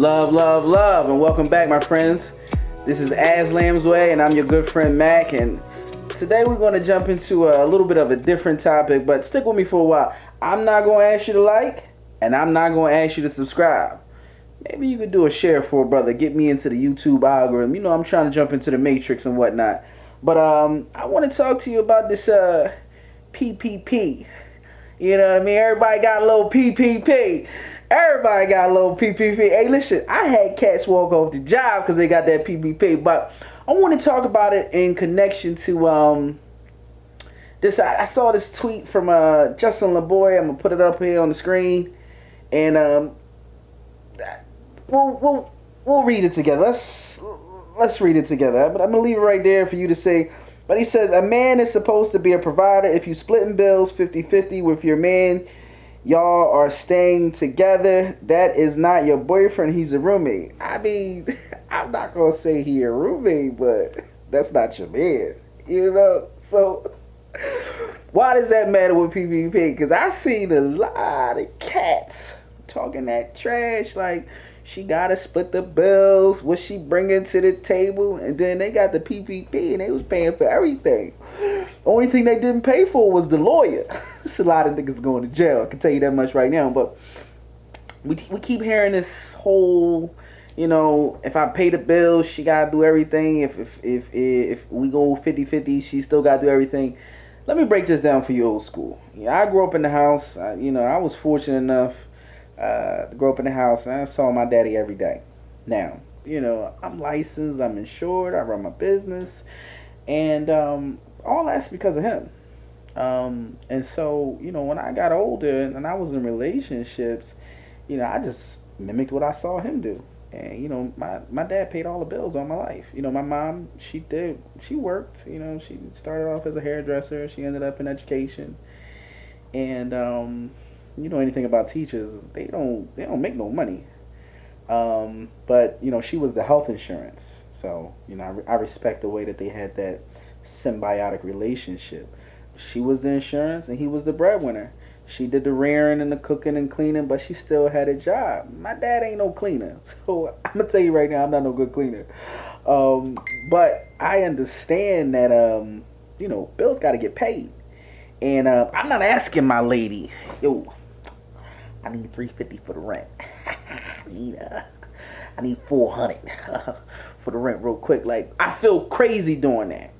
Love, love, love, and welcome back, my friends. This is Aslam's Way, and I'm your good friend Mac. And today we're going to jump into a little bit of a different topic, but stick with me for a while. I'm not going to ask you to like, and I'm not going to ask you to subscribe. Maybe you could do a share for a brother, get me into the YouTube algorithm. You know, I'm trying to jump into the matrix and whatnot. But I want to talk to you about this PPP. You know what I mean? Everybody got a little PPP. Everybody got a little PPP. Hey, listen, I had cats walk off the job because they got that PPP. But I want to talk about it in connection to this. I saw this tweet from Justin LeBoy. I'm going to put it up here on the screen. And we'll read it together. Let's read it together. But I'm going to leave it right there for you to say. But he says, a man is supposed to be a provider. If you splitting bills 50-50 with your man, y'all are staying together. That is not your boyfriend. He's a roommate. I mean, I'm not going to say he a roommate, but that's not your man. You know? So, why does that matter with PPP? Because I've seen a lot of cats talking that trash like, she gotta split the bills, what she bringing to the table, and then they got the PPP and they was paying for everything. Only thing they didn't pay for was the lawyer. There's a lot of niggas going to jail, I can tell you that much right now. But we keep hearing this whole, you know, if I pay the bills, she gotta do everything. If we go 50-50, she still gotta do everything. Let me break this down for you, old school. Yeah, I grew up in the house. I was fortunate enough to grow up in the house, and I saw my daddy every day. Now, I'm licensed, I'm insured, I run my business, and all that's because of him. And so, when I got older and I was in relationships, I just mimicked what I saw him do. And, my dad paid all the bills all my life. My mom, she worked, she started off as a hairdresser, she ended up in education. And, anything about teachers, they don't make no money. But she was the health insurance. So, I respect the way that they had that symbiotic relationship. She was the insurance and he was the breadwinner. She did the rearing and the cooking and cleaning, but she still had a job. My dad ain't no cleaner. So I'm gonna tell you right now, I'm not no good cleaner. But I understand that bills gotta get paid. And I'm not asking my lady, yo, I need $350 for the rent. I need $400 for the rent real quick. Like, I feel crazy doing that.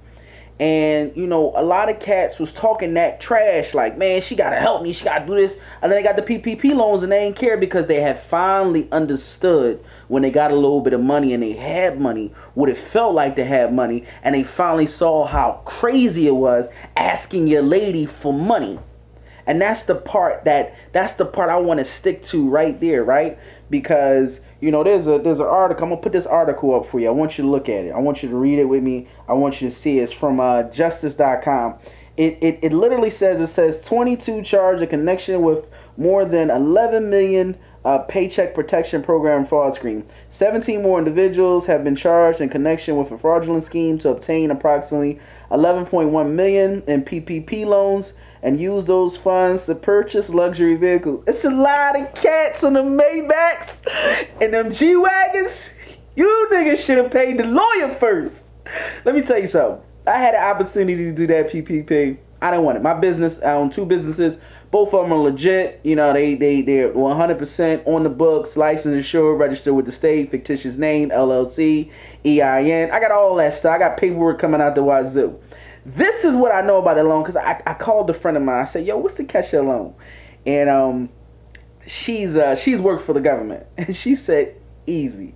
And, a lot of cats was talking that trash. Like, man, she got to help me. She got to do this. And then they got the PPP loans and they ain't care because they have finally understood when they got a little bit of money and they had money, what it felt like to have money. And they finally saw how crazy it was asking your lady for money. And that's the part I want to stick to right there, right? Because, there's an article. I'm going to put this article up for you. I want you to look at it. I want you to read it with me. I want you to see it. It's from justice.com. It literally says 22 charged in connection with more than 11 million paycheck protection program fraud scheme. 17 more individuals have been charged in connection with a fraudulent scheme to obtain approximately 11.1 million in PPP loans and use those funds to purchase luxury vehicles. It's a lot of cats on the Maybachs and them G-Wagons. You niggas should have paid the lawyer first. Let me tell you something. I had an opportunity to do that PPP. I didn't want it. My business, I own two businesses. Both of them are legit. They're 100% on the books, licensed, insured, registered with the state, fictitious name, LLC, EIN. I got all that stuff. I got paperwork coming out the wazoo. This is what I know about the loan because I called a friend of mine. I said, yo, what's the catch of the loan? And she's worked for the government. And she said, easy.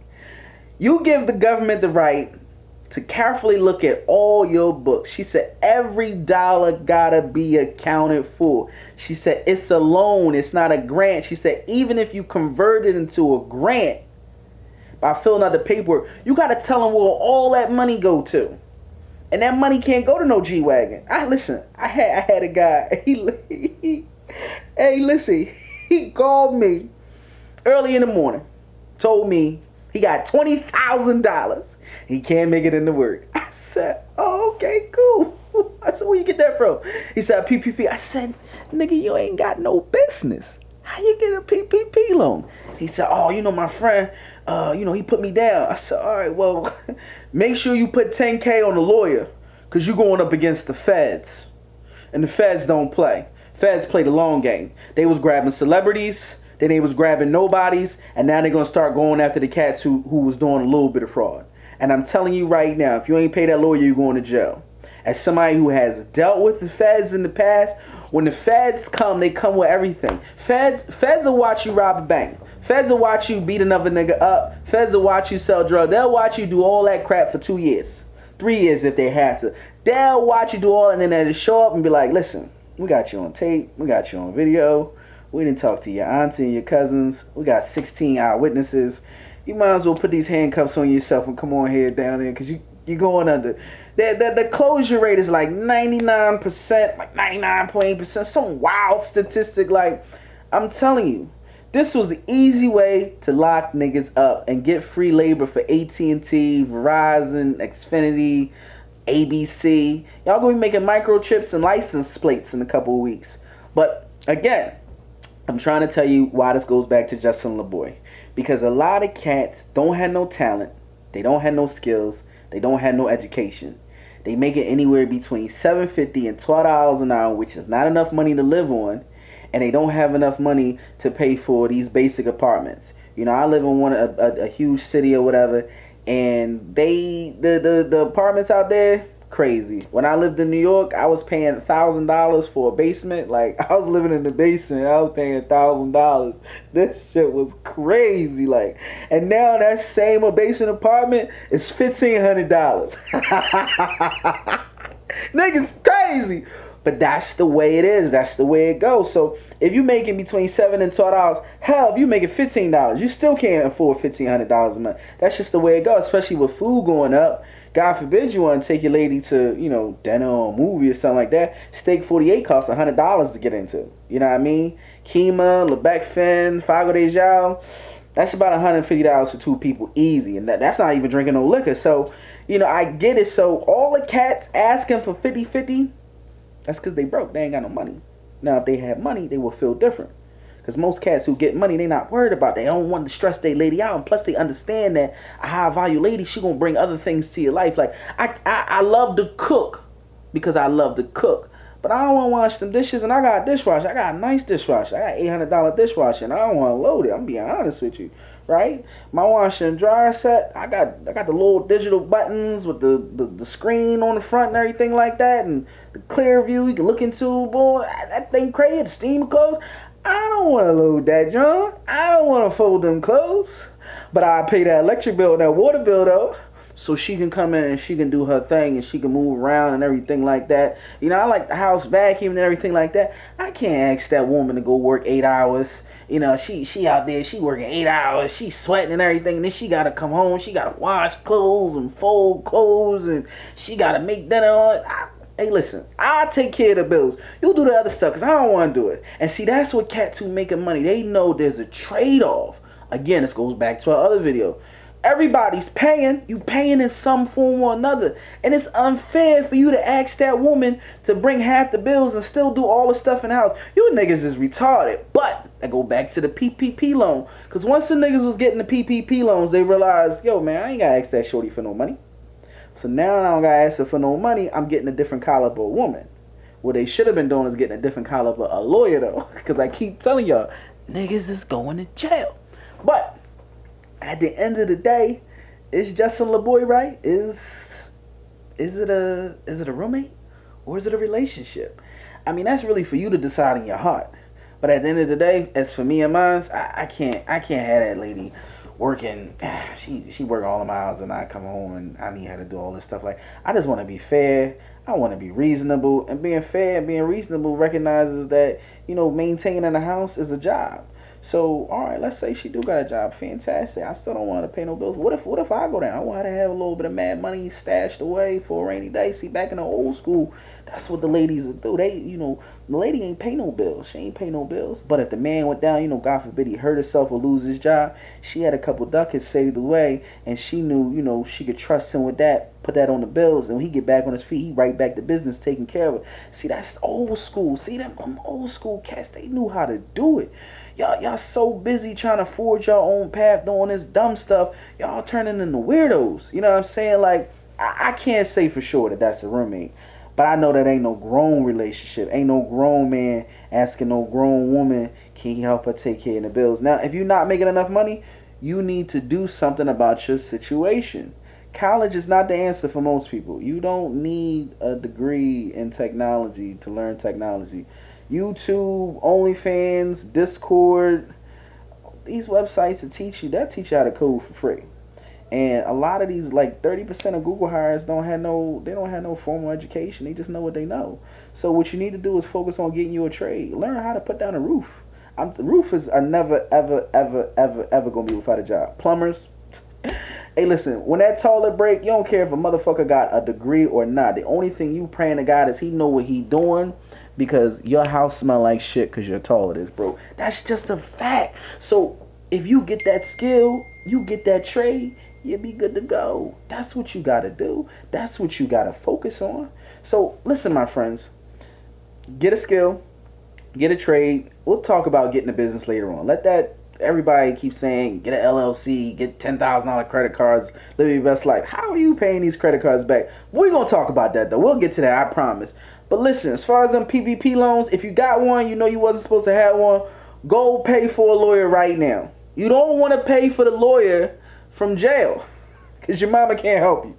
You give the government the right to carefully look at all your books. She said, every dollar gotta be accounted for. She said, it's a loan, it's not a grant. She said, even if you convert it into a grant by filling out the paperwork, you gotta tell them where all that money go to. And that money can't go to no G-Wagon. I had a guy, he called me early in the morning, told me he got $20,000. He can't make it into work. I said, oh, okay, cool. I said, where you get that from? He said, PPP. I said, nigga, you ain't got no business. How you get a PPP loan? He said, oh, my friend, he put me down. I said, all right, well, make sure you put 10K on the lawyer, because you're going up against the feds. And the feds don't play. Feds play the long game. They was grabbing celebrities, then they was grabbing nobodies, and now they're going to start going after the cats who was doing a little bit of fraud. And I'm telling you right now, if you ain't pay that lawyer, you're going to jail. As somebody who has dealt with the feds in the past, when the feds come, they come with everything. Feds will watch you rob a bank. Feds will watch you beat another nigga up. Feds will watch you sell drugs. They'll watch you do all that crap for 2 years. 3 years if they have to. They'll watch you do all, and then they'll just show up and be like, listen, we got you on tape. We got you on video. We didn't talk to your auntie and your cousins. We got 16 eyewitnesses. You might as well put these handcuffs on yourself and come on here down there, because you're going under. The closure rate is like 99%, like 99.8%, some wild statistic. Like, I'm telling you, this was an easy way to lock niggas up and get free labor for AT&T, Verizon, Xfinity, ABC. Y'all gonna be making microchips and license plates in a couple of weeks. But again, I'm trying to tell you why this goes back to Justin LaBoy. Because a lot of cats don't have no talent, they don't have no skills, they don't have no education. They make it anywhere between $7.50 and $12 an hour, which is not enough money to live on, and they don't have enough money to pay for these basic apartments. You know, I live in a huge city or whatever, and the apartments out there, crazy. When I lived in New York, I was paying $1,000 for a basement. Like, I was living in the basement, I was paying $1,000. This shit was crazy. Like, and now that same basement apartment is $1,500. Niggas crazy. But that's the way it is. That's the way it goes. So if you making between $7 and $12, hell, if you making $15, you still can't afford $1,500 a month. That's just the way it goes, especially with food going up. God forbid you want to take your lady to, dinner or a movie or something like that. Steak 48 costs $100 to get into. You know what I mean? Kima, Lebec Fin, Fago de Joao, that's about $150 for 2 people, easy. And that's not even drinking no liquor. So, I get it. So all the cats asking for 50-50, that's because they broke. They ain't got no money. Now, if they had money, they will feel different. Because most cats who get money, they not worried about it. They don't want to stress their lady out. And plus, they understand that a high-value lady, she going to bring other things to your life. Like, I love to cook because I love to cook. But I don't want to wash them dishes, and I got a dishwasher. I got a nice dishwasher. I got $800 dishwasher, and I don't want to load it. I'm being honest with you, right? My washer and dryer set, I got the little digital buttons with the screen on the front and everything like that, and the clear view you can look into. Boy, that thing crazy. The steam clothes. I don't want to load that, John. I don't want to fold them clothes. But I pay that electric bill and that water bill, though. So she can come in and she can do her thing and she can move around and everything like that. I like the house vacuum and everything like that. I can't ask that woman to go work 8 hours. She out there, she working 8 hours. She sweating and everything. And then she got to come home. She got to wash clothes and fold clothes. And she got to make dinner. Hey, listen, I'll take care of the bills. You do the other stuff because I don't want to do it. And see, that's what cats who making money, they know there's a trade-off. Again, this goes back to our other video. Everybody's paying. You paying in some form or another. And it's unfair for you to ask that woman to bring half the bills and still do all the stuff in the house. You niggas is retarded. But I go back to the PPP loan. Because once the niggas was getting the PPP loans, they realized, yo, man, I ain't got to ask that shorty for no money. So now I don't got to ask her for no money. I'm getting a different caliber of woman. What they should have been doing is getting a different caliber of lawyer, though. Because I keep telling y'all, niggas is going to jail. But at the end of the day, is Justin LaBoy right? Is it a roommate or is it a relationship? I mean, that's really for you to decide in your heart. But at the end of the day, as for me and mine, I can't have that lady working. She work all the miles and I come home and I need her to do all this stuff. Like, I just want to be fair. I want to be reasonable, and being fair and being reasonable recognizes that maintaining a house is a job. So, all right, let's say she do got a job. Fantastic. I still don't want to pay no bills. What if I go down? I want her to have a little bit of mad money stashed away for a rainy day. See, back in the old school, that's what the ladies would do. They, The lady ain't pay no bills. She ain't pay no bills. But if the man went down, God forbid he hurt himself or lose his job, she had a couple ducats saved away, and she knew, she could trust him with that, put that on the bills, and when he get back on his feet, he right back to business taking care of it. See, that's old school. See, them old school cats, they knew how to do it. Y'all so busy trying to forge your own path doing this dumb stuff. Y'all turning into weirdos. You know what I'm saying? Like, I can't say for sure that that's a roommate. But I know that ain't no grown relationship. Ain't no grown man asking no grown woman, can he help her take care of the bills? Now, if you're not making enough money, you need to do something about your situation. College is not the answer for most people. You don't need a degree in technology to learn technology. YouTube, OnlyFans, Discord, these websites that teach you how to code for free. And a lot of these, like 30% of Google hires don't have no formal education. They just know what they know. So what you need to do is focus on getting you a trade. Learn how to put down a roof. Roofers are never, ever gonna be without a job. Plumbers, hey, listen, when that toilet break, you don't care if a motherfucker got a degree or not. The only thing you praying to God is he know what he doing, because your house smell like shit because your toilet is broke. That's just a fact. So if you get that skill, you get that trade, you'll be good to go. That's what you got to do. That's what you got to focus on. So listen, my friends, get a skill, get a trade. We'll talk about getting a business later on. Let that, everybody keep saying, get an LLC, get $10,000 credit cards, live your best life. How are you paying these credit cards back? We're going to talk about that, though. We'll get to that, I promise. But listen, as far as them PPP loans, if you got one, you wasn't supposed to have one, go pay for a lawyer right now. You don't want to pay for the lawyer from jail because your mama can't help you.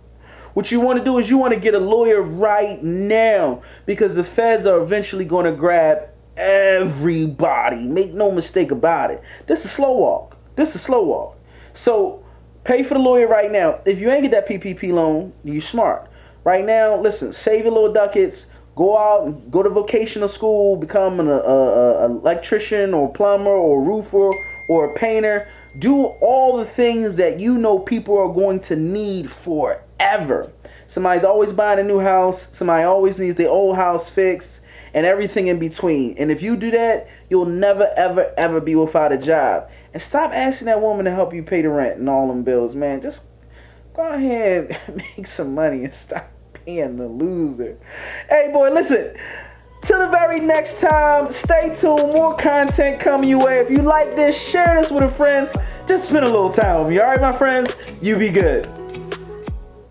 What you want to do is you want to get a lawyer right now, because the feds are eventually going to grab everybody. Make no mistake about it. This is a slow walk. So pay for the lawyer right now. If you ain't get that PPP loan, you smart. Right now, listen, save your little ducats. Go out and go to vocational school, become an electrician or plumber or roofer or a painter. Do all the things that people are going to need forever. Somebody's always buying a new house. Somebody always needs their old house fixed, and everything in between. And if you do that, you'll never, ever, ever be without a job. And stop asking that woman to help you pay the rent and all them bills, man. Just go ahead and make some money and stop being the loser. Hey, boy, listen. Till the very next time, stay tuned. More content coming your way. If you like this, share this with a friend. Just spend a little time with me. All right, my friends? You be good.